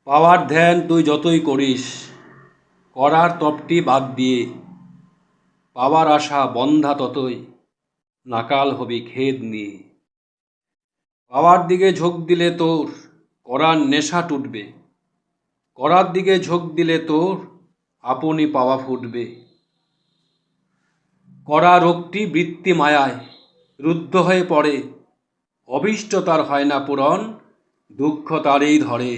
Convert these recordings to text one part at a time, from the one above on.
পাওয়ার ধ্যান তুই যতই করিস, করার তপটি বাদ দিয়ে পাওয়ার আশা বন্ধা ততই নাকাল হবি খেদ নিয়ে। পাওয়ার দিকে ঝোঁক দিলে তোর করার নেশা টুটবে, করার দিকে ঝোঁক দিলে তোর আপনি পাওয়া ফুটবে। করা রোগটি বৃত্তি মায়ায় রুদ্ধ হয়ে পড়ে, অভীষ্ট তার হয় না পূরণ, দুঃখ তারই ধরে।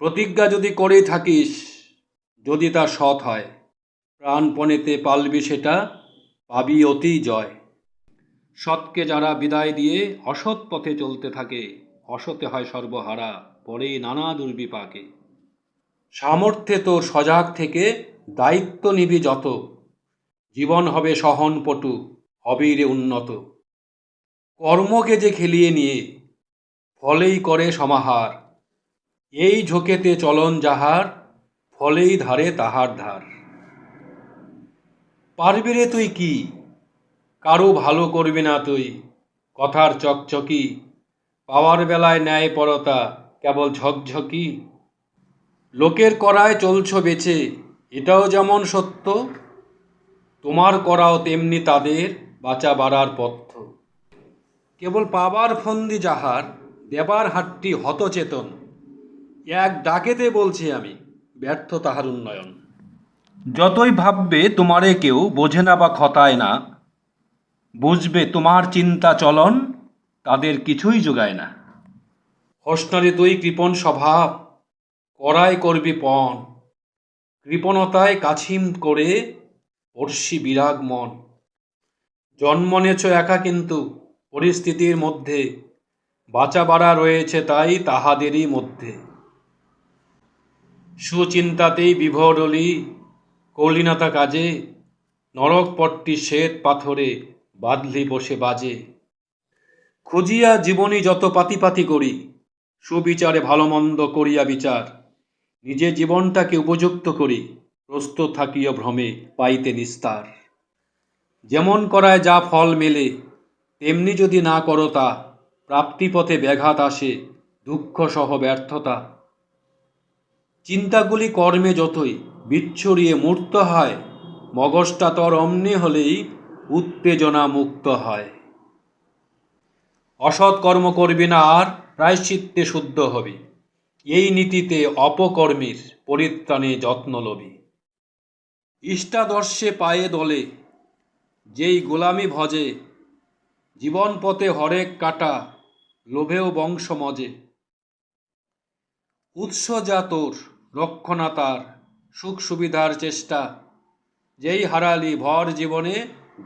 প্রতিজ্ঞা যদি করে থাকিস, যদি তা সৎ হয়, প্রাণপণেতে পালবি সেটা, পাবি অতি জয়। সৎকে যারা বিদায় দিয়ে অসৎ পথে চলতে থাকে, অসতে হয় সর্বহারা, পরে নানা দুর্বিপাকে। সামর্থ্যে তোর সজাগ থেকে দায়িত্ব নিবি যত, জীবন হবে সহনপটু, হবি রে উন্নত। কর্মকে যে খেলিয়ে নিয়ে ফলেই করে সমাহার, এই ঝোঁকেতে চলন যাহার, ফলেই ধারে তাহার ধার। পারবি রে তুই কি, কারো ভালো করবি না তুই, কথার চকচকি, পাওয়ার বেলায় ন্যায় পরতা কেবল ঝকঝকি। লোকের করায় চলছ বেঁচে, এটাও যেমন সত্য, তোমার করাও তেমনি তাদের বাঁচা বাড়ার পথ্য। কেবল পাবার ফন্দি যাহার, দেবার হাটটি হতচেতন, এক ডাকেতে বলছি আমি, ব্যর্থ তাহার উন্নয়ন। যতই ভাববে তোমারে কেউ বোঝে না বা খতায় না, বুঝবে তোমার চিন্তা চলন তাদের কিছুই যোগায় না। হোসনারে তুই কৃপণ স্বভাব, করাই করবি পণ, কৃপণতায় কাছিম করে পড়শি বিরাগ মন। জন্ম নেছ একা কিন্তু পরিস্থিতির মধ্যে, বাঁচা বাড়া রয়েছে তাই তাহাদেরই মধ্যে। সুচিন্তাতেই বিভোরলি করলি না তা কাজে, নরক পট্টি শ্বেত পাথরে বাঁধলি বসে বাজে। খুঁজিয়া জীবনী যত পাতি পাতি করি, সুবিচারে ভালো মন্দ করিয়া বিচার, নিজের জীবনটাকে উপযুক্ত করি, প্রস্তুত থাকিও ভ্রমে পাইতে নিস্তার। যেমন করায় যা ফল মেলে, তেমনি যদি না করো তা, প্রাপ্তিপথে ব্যাঘাত আসে, দুঃখ সহ ব্যর্থতা। চিন্তাগুলি কর্মে যতই বিচ্ছুরিয়ে মূর্ত হয়, মগজটা তর অমনি হলেই উত্তেজনা মুক্ত হয়। অসৎ কর্ম করবি না আর প্রায়শ্চিত্তে শুদ্ধ হবি, এই নীতিতে অপকর্মীর পরিত্রাণে যত্ন লবি। ইষ্টাদর্শে পায়ে দলে যেই গোলামি ভজে, জীবন পথে হরেক কাটা লোভেও বংশ মজে। উৎস যা তোর রক্ষণা তার সুখ সুবিধার চেষ্টা, যেই হারালি ভর জীবনে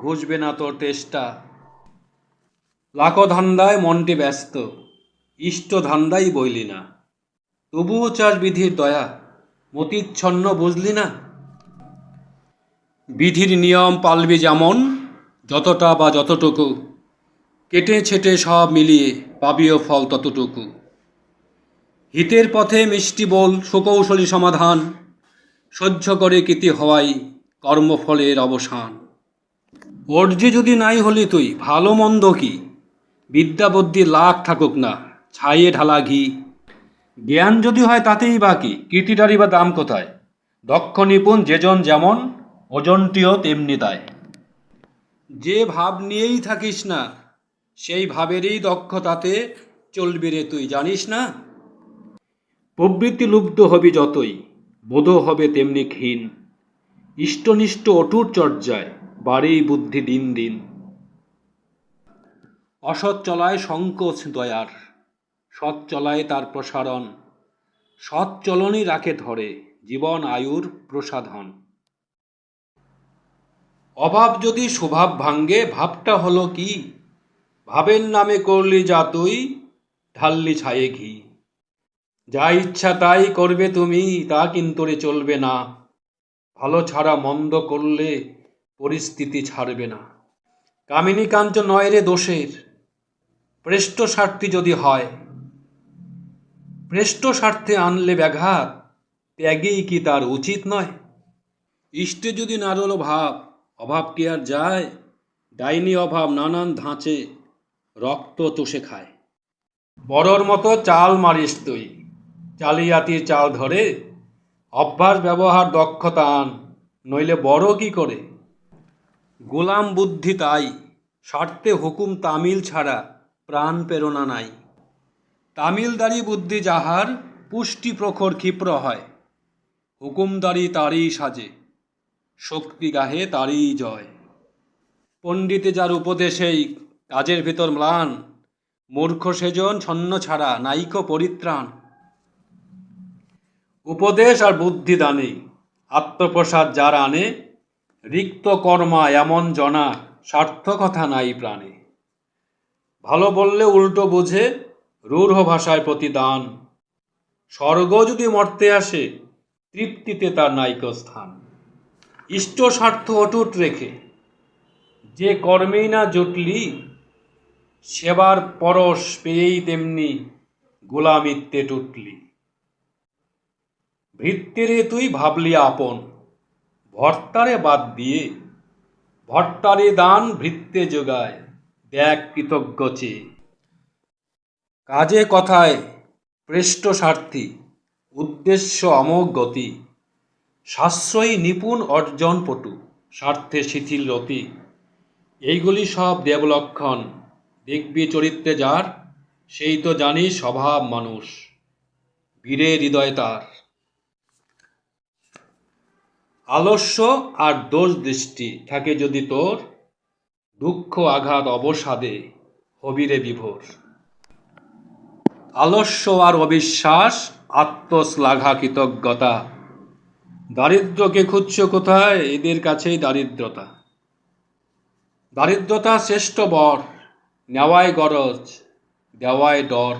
ঘুষবে না তোর তেষ্টা। লাখো ধান্দায় মনটি ব্যস্ত, ইষ্ট ধান্দাই বইলি না, তবুও চাস বিধির দয়া, মতিচ্ছন্ন বুঝলি না। বিধির নিয়ম পালবি যেমন, যতটা বা যতটুকু, কেটে ছেটে সব মিলিয়ে পাবিও ফল ততটুকু। হিতের পথে মিষ্টি বল সুকৌশলী সমাধান, সহ্য করে কৃতি হওয়াই কর্মফলের অবসান। অর্জি যদি নাই হলি তুই ভালো মন্দ কি, বিদ্যা বুদ্ধি লাখ থাকুক না ছাইয়ে ঢালা ঘি। জ্ঞান যদি হয় তাতেই বাকি, কীর্তিটারই বা দাম কোথায়, দক্ষ নিপুণ যেজন যেমন, ওজনটিও তেমনি তাই। যে ভাব নিয়েই থাকিস না, সেই ভাবেরই দক্ষতাতে চলবি রে তুই, জানিস না। প্রবৃত্তি লুব্ধ হবি যতই, বোধ হবে তেমনি ক্ষীণ, ইষ্টনিষ্ঠ অটুট চর্যায় বাড়েই বুদ্ধি দিন দিন। অসৎ চলায় সংকোচ দয়ার, সৎ চলায় তার প্রসারণ, সৎ চলনই রাখে ধরে জীবন আয়ুর প্রসাধন। অভাব যদি স্বভাব ভাঙ্গে ভাবটা হলো কি, ভাবের নামে করলি যা তুই ঢাললি ছায়ে ঘি। যা ইচ্ছা তাই করবে তুমি তা কিন্তু রে চলবে না, ভালো ছাড়া মন্দ করলে পরিস্থিতি ছাড়বে না। কামিনী কাঞ্চ নয় রে দোষের, প্রেষ্ট স্বার্থী যদি হয়, প্রেষ্ট স্বার্থে আনলে ব্যাঘাত, ত্যাগেই কি তার উচিত নয়। ইষ্টে যদি নারল ভাব, অভাব কি আর যায়, ডাইনি অভাব নানান ধাঁচে রক্ত চষে খায়। বড়র মতো চাল মারিস তুই, জালিয়াতির চাল ধরে। অভ্যাস ব্যবহার দক্ষতা আন, নইলে বড় কি করে। গোলাম বুদ্ধি তাই, স্বার্থে হুকুম তামিল ছাড়া প্রাণ প্রেরণা নাই। তামিলদারি বুদ্ধি যাহার, পুষ্টি প্রখর ক্ষিপ্র হয়। হুকুমদারি তারই সাজে, শক্তি গাহে তারই জয়। পণ্ডিতে যার উপদেশেই কাজের ভিতর ম্লান, মূর্খ সেজন ছন্ন ছাড়া নাইক পরিত্রাণ। উপদেশ আর বুদ্ধি দানে, আত্মপ্রসাদ যার আনে। রিক্ত কর্মা এমন জনা, সার্থকতা নাই প্রাণে। ভালো বললে উল্টো বুঝে, রূঢ় ভাষায় প্রতিদান। স্বর্গ যদি মর্তে আসে, তৃপ্তিতে তার নাইক স্থান। ইষ্ট স্বার্থ অটুট রেখে, যে কর্মেই না জুটলি, সেবার পরশ পেয়েই তেমনি গোলামিত্বে টুটলি। ভৃত্যেরে তুই ভাবলি আপন, ভর্তারে বাদ দিয়ে। ভর্তারে দান ভৃত্যে যোগায়, দেখ কৃতজ্ঞ চেয়ে। কাজে কথায় প্রেষ্ট স্বার্থী, উদ্দেশ্য অমোঘ গতি। সাশ্রয়ী নিপুণ অর্জন পটু, স্বার্থে শিথিল রতি। এইগুলি সব দেবলক্ষণ, দেখবি চরিত্রে যার। সেই তো জানিস স্বভাব মানুষ, বীরে হৃদয় তার। আলস্য আর দোষ দৃষ্টি থাকে যদি তোর, দুঃখ আঘাত অবসাদে হবিরে বিভোর। আলস্য আর অবিশ্বাস, আত্মশ্লাঘা কৃতজ্ঞতা। দারিদ্রকে খুঁজছ কোথায়, এদের কাছেই দারিদ্রতা। দারিদ্রতা শ্রেষ্ঠ বর, নেওয়ায় গরজ, দেওয়ায় ডর।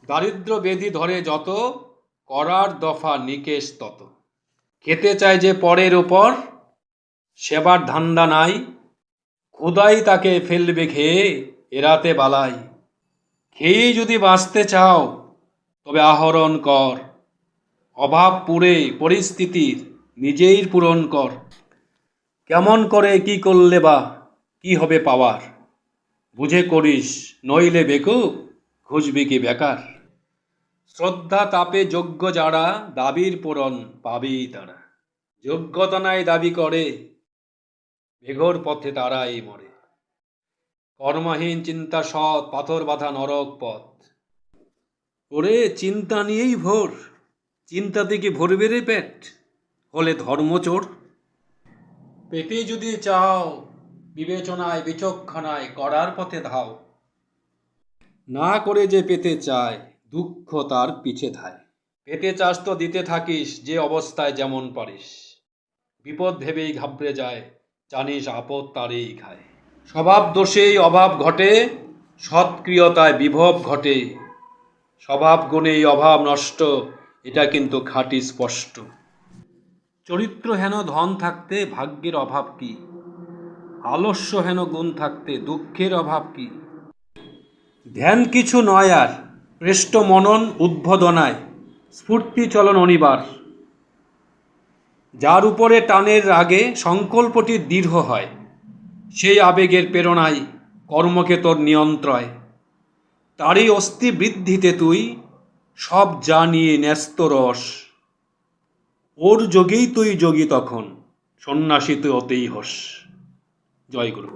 দারিদ্র বেধি ধরে যত, করার দফা নিকেশ তত। খেতে চায় যে পরের উপর, সেবার ধান্দা নাই। ক্ষুধাই তাকে ফেলবে খেয়ে, এড়াতে বালাই। খেয়েই যদি বাঁচতে চাও, তবে আহরণ কর। অভাব পুরে পরিস্থিতির নিজেই পূরণ কর। কেমন করে কি করলে বা কি হবে পাওয়ার, বুঝে করিস, নইলে বেকুব খুঁজবি কি বেকার। শ্রদ্ধা তাপে যোগ্য যারা, দাবির পূরণ পাবেই তারা। যোগ্যতা নাই দাবি করে, বেঘোর পথে তারাই মরে। কর্মহীন চিন্তা সৎ, পাথর বাঁধা নরক পথ। ওরে চিন্তা নিয়েই ভোর, চিন্তাতে কি ভরবে রে পেট, হলে ধর্মচোর। পেতে যদি চাও, বিবেচনায় বিচক্ষণায় করার পথে ধাও। না করে যে পেতে চায়, দুঃখ তার পিছে ধায়। পেতে চাস তো দিতে থাকিস, যে অবস্থায় যেমন পারিস। বিপদ ভেবেই ঘাবড়ে যায়, জানিস আপদ তারই খায়। স্বভাব দোষেই অভাব ঘটে, সৎক্রিয়তায় বিভব ঘটে। স্বভাব গুণেই অভাব নষ্ট, এটা কিন্তু খাঁটি স্পষ্ট। চরিত্রহেন ধন থাকতে ভাগ্যের অভাব কি, আলস্যহেন গুণ থাকতে দুঃখের অভাব কি। ধ্যান কিছু নয় আর, প্রেষ্ট মনন উদ্বোধনায়, স্ফূর্তি চলন অনিবার। যার উপরে টানের রাগে সংকল্পটি দৃঢ় হয়, সেই আবেগের প্রেরণায় কর্মকে তোর নিয়ন্ত্রয়। তারই অস্থি বৃদ্ধিতে তুই সব জানিয়ে ন্যস্ত রস। ওর যোগেই তুই যোগী তখন, সন্ন্যাসী তুই অতেই হস। জয় গুরু।